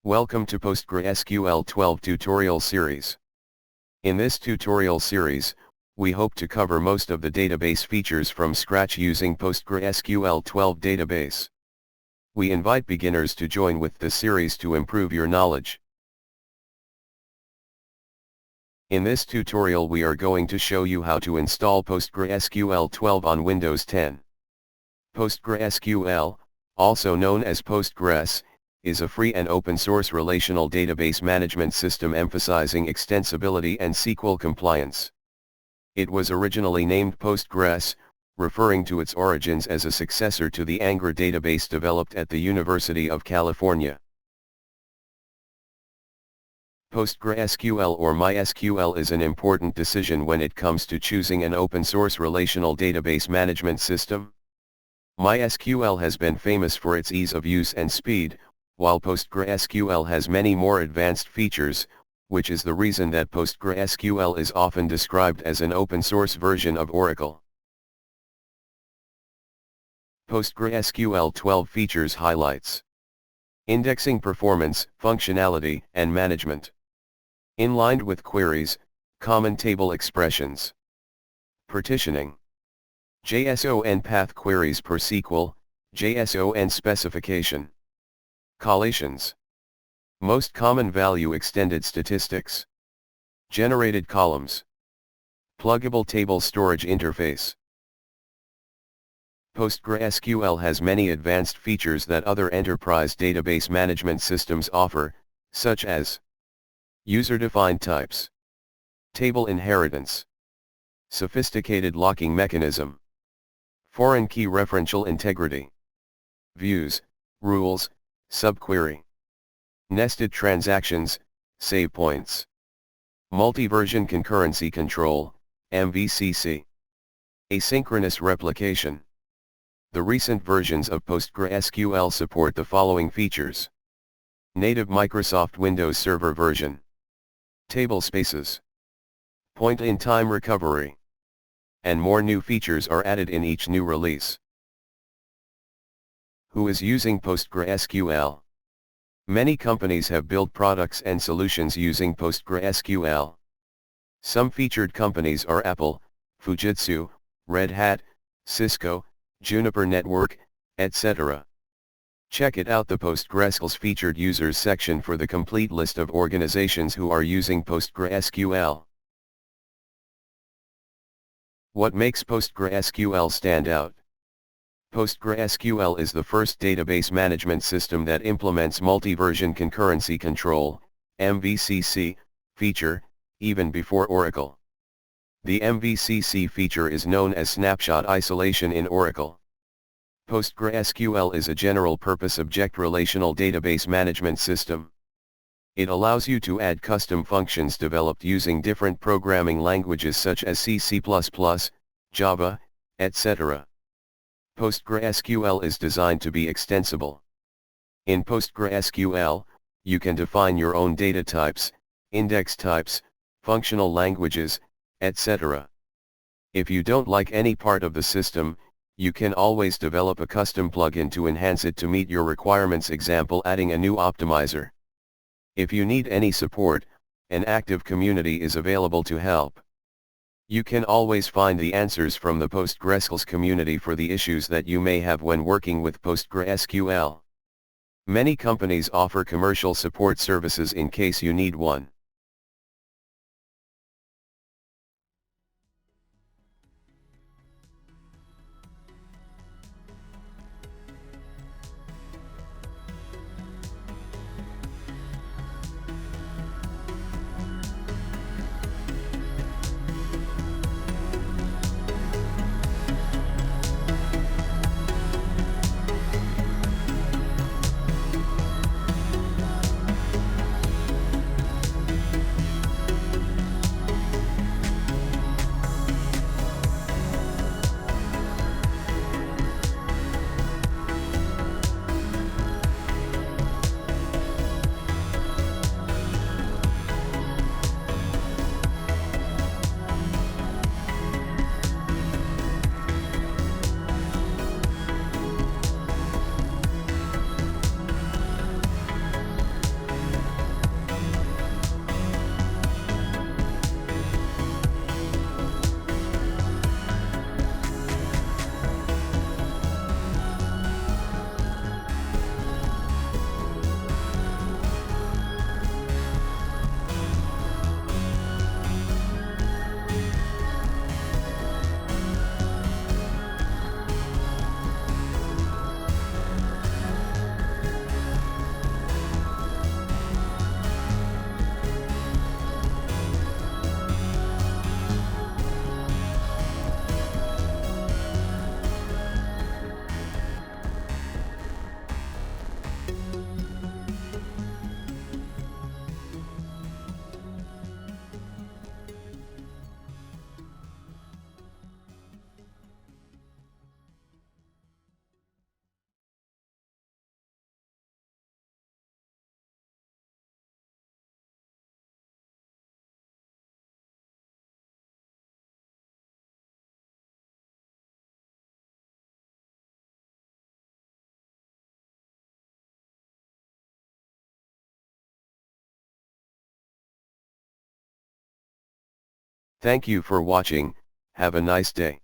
Welcome to PostgreSQL 12 Tutorial Series. In this tutorial series, we hope to cover most of the database features from scratch using PostgreSQL 12 database. We invite beginners to join with the series to improve your knowledge. In this tutorial we are going to show you how to install PostgreSQL 12 on Windows 10. PostgreSQL, also known as Postgres, is a free and open-source relational database management system emphasizing extensibility and SQL compliance. It was originally named Postgres, referring to its origins as a successor to the Angr database developed at the University of California. PostgreSQL or MySQL is an important decision when it comes to choosing an open-source relational database management system. MySQL has been famous for its ease of use and speed, while PostgreSQL has many more advanced features, which is the reason that PostgreSQL is often described as an open-source version of Oracle. PostgreSQL 12 features highlights: indexing performance, functionality, and management. Inlined with queries, common table expressions. Partitioning. JSON path queries per SQL, JSON specification. Collations. Most common value extended statistics. Generated columns. Pluggable table storage interface. PostgreSQL has many advanced features that other enterprise database management systems offer, such as user-defined types, table inheritance, sophisticated locking mechanism, foreign key referential integrity, views, rules, subquery, nested transactions, save points, multi-version concurrency control, MVCC, asynchronous replication. The recent versions of PostgreSQL support the following features: native Microsoft Windows Server version, table spaces, point-in-time recovery, and more new features are added in each new release. Who is using PostgreSQL? Many companies have built products and solutions using PostgreSQL. Some featured companies are Apple, Fujitsu, Red Hat, Cisco, Juniper Network, etc. Check it out the PostgreSQL's featured users section for the complete list of organizations who are using PostgreSQL. What makes PostgreSQL stand out? PostgreSQL is the first database management system that implements multi-version concurrency control, MVCC, feature, even before Oracle. The MVCC feature is known as snapshot isolation in Oracle. PostgreSQL is a general-purpose object relational database management system. It allows you to add custom functions developed using different programming languages such as C, C++, Java, etc. PostgreSQL is designed to be extensible. In PostgreSQL, you can define your own data types, index types, functional languages, etc. If you don't like any part of the system, you can always develop a custom plugin to enhance it to meet your requirements, example adding a new optimizer. If you need any support, an active community is available to help. You can always find the answers from the PostgreSQL community for the issues that you may have when working with PostgreSQL. Many companies offer commercial support services in case you need one. Thank you for watching, have a nice day.